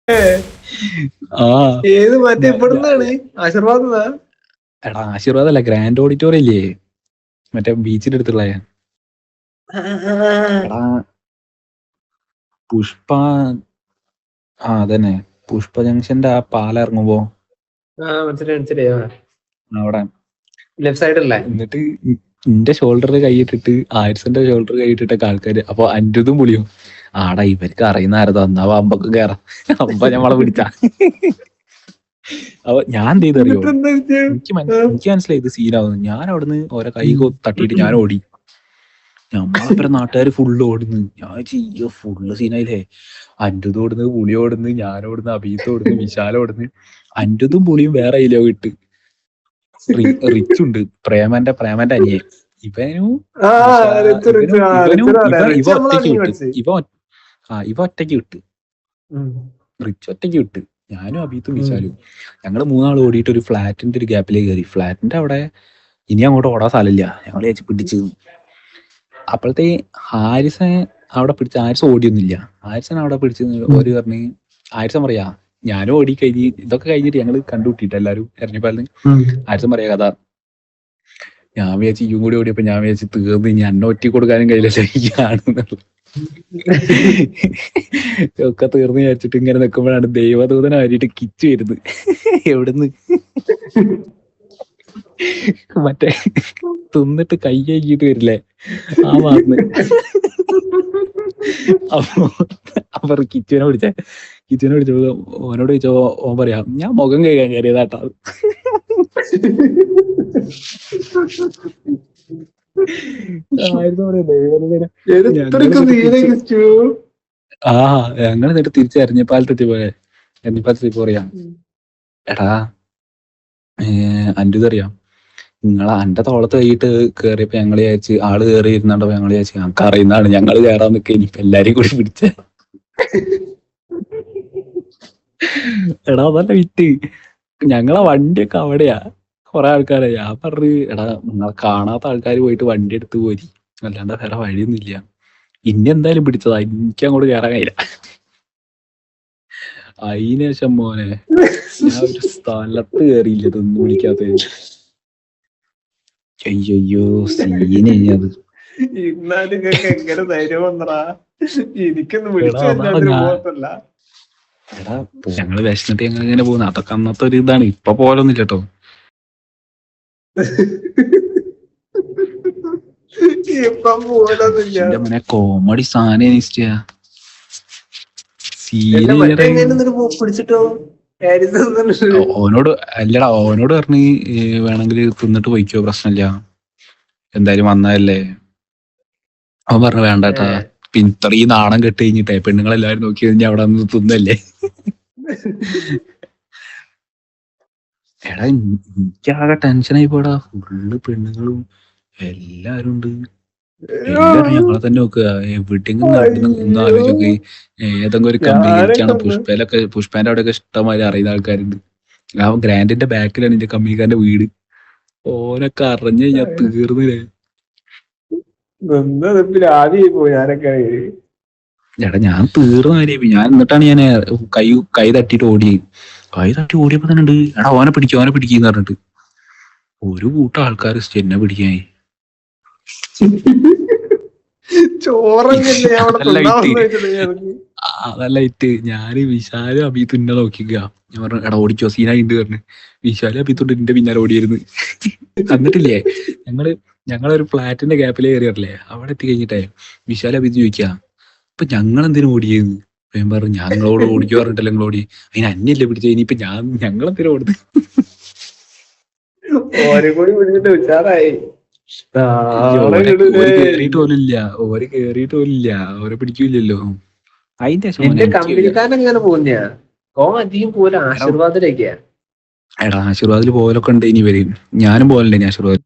ആ ഏത് മറ്റേ ഇവിടുന്നാണ് ആശീർവാദ് എടാ ആശീർവാദ് അല്ല, ഗ്രാൻഡ് ഓഡിറ്റോറിയം ഇല്ലേ മറ്റേ ബീച്ചിന്റെ അടുത്തുള്ള. എടാ പുഷ്പ, അതന്നെ പുഷ്പ ജംഗ്ഷന്റെ ആ പാലം ഇറങ്ങുമ്പോ മനസ്സിലായി അവിടെ. ലെഫ്റ്റ് സൈഡല്ലേ? എന്നിട്ട് എന്റെ ഷോൾഡറിൽ കൈയിട്ടിട്ട് ആയിരത്തിന്റെ ഷോൾഡർ കൈയിട്ടിട്ടൊക്കെ ആൾക്കാര്. അപ്പൊ അന്റതും പുളിയും ആടാ ഇവർക്ക് അറിയുന്ന ആരതാ, എന്നാ അമ്പക്കും കേറാം. അമ്പ ഞമ്മളെ പിടിച്ച. അപ്പൊ ഞാൻ എന്ത് ചെയ്തറിയോ, എനിക്ക് മനസ്സിലായി ഇത് സീനാവുന്നു. ഞാൻ അവിടുന്ന് ഓരോ കൈ തട്ടിയിട്ട് ഞാൻ ഓടി. നമ്മളപ്പുറം നാട്ടുകാർ ഫുള്ള് ഓടുന്നു. ഞാൻ ചെയ്യോ ഫുള്ള് സീനായില്ലേ. അന്റതും ഓടുന്നു, പുളി ഓടുന്നു, ഞാൻ ഓടുന്നു, അബീത്ത് ഓടുന്നു, വിശാല ഓടുന്നു. അന്റതും പുളിയും വേറെ ഇല്ലോ ഇട്ട്. റിച്ചുണ്ട്, പ്രേമന്റെ അനിയൻ. ഇവനും ഇവ ഒറ്റയ്ക്ക് വിട്ട്. ഇവ ഒറ്റയ്ക്ക് വിട്ട്, റിച്ച് ഒറ്റയ്ക്ക് വിട്ട്. ഞാനും അബീത്തും വിശാലും ഞങ്ങള് മൂന്നാൾ ഓടിയിട്ട് ഒരു ഫ്ലാറ്റിന്റെ ഒരു ഗ്യാപ്പിലേക്ക് കയറി. ഫ്ലാറ്റിന്റെ അവിടെ ഇനി അങ്ങോട്ട് ഓടാൻ സ്ഥലമില്ല. ഞങ്ങൾ ചേച്ചി പിടിച്ച്. അപ്പോഴത്തെ ഹാരിസൻ അവിടെ പിടിച്ച, ഹാരിസൻ ഓടിയൊന്നുമില്ല. ഹാരിസൻ അവിടെ പിടിച്ച് ഒരു പറഞ്ഞ് ഹാരിസൻ പറയാ ഞാനും ഓടി കഴിഞ്ഞ് ഇതൊക്കെ കഴിഞ്ഞിട്ട് ഞങ്ങള് കണ്ടുപിട്ടിട്ട് എല്ലാരും എറിഞ്ഞപ്പാലിന്. ഹാരിസൻ പറയാ കഥ. ഞാൻ വിചാരിച്ചു ഇയും കൂടി ഓടിയപ്പോ ഞാൻ വിചാരിച്ചു തീർന്ന്, ഇനി അന്ന ഒറ്റ കൊടുക്കാനും കഴിയില്ല ഒക്കെ തീർന്ന് വിചാരിച്ചിട്ട് ഇങ്ങനെ നിൽക്കുമ്പോഴാണ് ദൈവദൂതനായിട്ട് കിച്ചു വരുന്നത്. എവിടുന്ന് മറ്റേ തിന്നിട്ട് കൈ കഴുകിയിട്ട് വരില്ലേ ആ ഭാഗത്ത്. അപ്പൊ കിച്ചുവിനെ വിളിച്ചപ്പോ ഓനോട് ചോദിച്ചോ, ഓൻ പറയാ ഞാൻ മുഖം കഴുകാൻ കയറിയതാട്ടാ. ഞങ്ങൾ എന്നിട്ട് തിരിച്ച് എരഞ്ഞിപ്പാലത്തെത്തി പോയെ. എരഞ്ഞിപ്പാലത്തെത്തി പറയാ എടാ അന്റിതറിയാം, അന്റെ തോളത്ത് കൈയിട്ട് കേറിയപ്പോ ഞങ്ങള് വിചാരിച്ച് ആള് കേറി ഇരുന്നപ്പോ ഞങ്ങള് വിചാരിച്ചു ഞങ്ങൾക്ക് അറിയുന്നതാണ്, ഞങ്ങള് കേറാൻ നിക്ക ഇനിയിപ്പൊ എല്ലാരും കൂടി പിടിച്ച. എടാ അതല്ല വിറ്റ്, ഞങ്ങളെ വണ്ടിയൊക്കെ അവിടെയാ. കൊറേ ആൾക്കാരെ ഞാൻ പറഞ്ഞു എടാ നിങ്ങളെ കാണാത്ത ആൾക്കാർ പോയിട്ട് വണ്ടി എടുത്ത് പോരി, അല്ലാണ്ട് വേറെ വഴിയൊന്നുമില്ല. ഇനി എന്തായാലും പിടിച്ചതാ, എനിക്ക് അങ്ങോട്ട് കയറാൻ കഴിയില്ല. അതിനുശേഷം മോനെ ഞാൻ ഒരു സ്ഥലത്ത് കയറിയില്ല ഇതൊന്നും വിളിക്കാത്ത. അയ്യോ സീന അത്. എടാ ഞങ്ങള് വിശന്നിട്ട് ഞങ്ങൾ ഇങ്ങനെ പോകുന്നു. അതൊക്കെ അന്നത്തെ ഒരു ഇതാണ്. ഇപ്പൊ പോലൊന്നും കേട്ടോ. കോമഡി സാധനം ഓനോട് അല്ലടാ, ഓനോട് പറഞ്ഞ് വേണമെങ്കിൽ തിന്നിട്ട് പോയിക്കോ, പ്രശ്നമില്ല, എന്തായാലും വന്നതല്ലേ. അവൻ പറഞ്ഞു വേണ്ടട്ടാ, പിന്നെ ഇത്രയും നാണം കെട്ട് കഴിഞ്ഞിട്ടേ പെണ്ണുങ്ങളെല്ലാരും നോക്കി കഴിഞ്ഞാൽ അവിടെ നിന്ന് തിന്നല്ലേ. എടാ എനിക്കാകെ ടെൻഷനായി പോടാ. ഫുള്ള് പെണ്ണുങ്ങളും എല്ലാരും ഉണ്ട്. എല്ലാരും ഞങ്ങളെ തന്നെ നോക്കുക. എവിടെയെങ്കിലും ഒന്ന് ആലോചിച്ചോക്ക്, ഏതെങ്കിലും ഒരു കമ്പനിക്കാണ് പുഷ്പേന്റെ അവിടെയൊക്കെ ഇഷ്ടംമാതിരി അറിയുന്ന ആൾക്കാരുണ്ട്. ആ ഗ്രാൻഡിന്റെ ബാക്കിലാണ് എന്റെ കമ്പനിക്കാരന്റെ വീട്. ഓനൊക്കെ അറിഞ്ഞു കഴിഞ്ഞാൽ തീർന്നില്ലേ. എടാ ഞാൻ തീർന്ന കാര്യം. ഞാൻ എന്നിട്ടാണ് ഞാൻ കൈ തട്ടിട്ട് ഓടിയത്. കൈ തട്ടി ഓടിയപ്പോ തന്നെ ഉണ്ട് എടാ ഓനെ പിടിക്കുന്ന പറഞ്ഞിട്ട് ഒരു കൂട്ടം ആൾക്കാർ എന്നെ പിടിക്കാനായി. അതല്ല ഇറ്റ് ഞാന് വിശാലും അബീത്തും എന്നെ നോക്കിക്ക. ഞാൻ പറഞ്ഞു എടാ ഓടിക്കോ സീനായിണ്ട് പറഞ്ഞു. വിശാലും അബീത്തുണ്ട് എന്റെ പിന്നാലെ ഓടിയായിരുന്നു. എന്നിട്ടില്ലേ ഞങ്ങളൊരു ഫ്ലാറ്റിന്റെ ഗ്യാപ്പിൽ കയറിയല്ലേ, അവിടെ എത്തി കഴിഞ്ഞിട്ടേ വിശാലും അബീത്ത് ചോദിക്കാ ഇപ്പൊ ഞങ്ങളെന്തിനും ഓടിയെന്ന്. ഞാൻ പറഞ്ഞു ഞങ്ങളോട് ഓടിക്കോ പറഞ്ഞിട്ടല്ലേ നിങ്ങൾ ഓടി, അതിന് അന്യല്ലേ പിടിച്ച, ഇനിയിപ്പൊ ഞങ്ങളെന്തിനും ഓടുന്നു. കേറിയിട്ട് പോലില്ല, ഓരെ പിടിക്കൂലല്ലോ. അതിന്റെ എടാ ആശീർവാദിൽ പോലൊക്കെ ഉണ്ട് ഇനി വരും. ഞാനും പോലല്ലേ ആശീർവാദ്.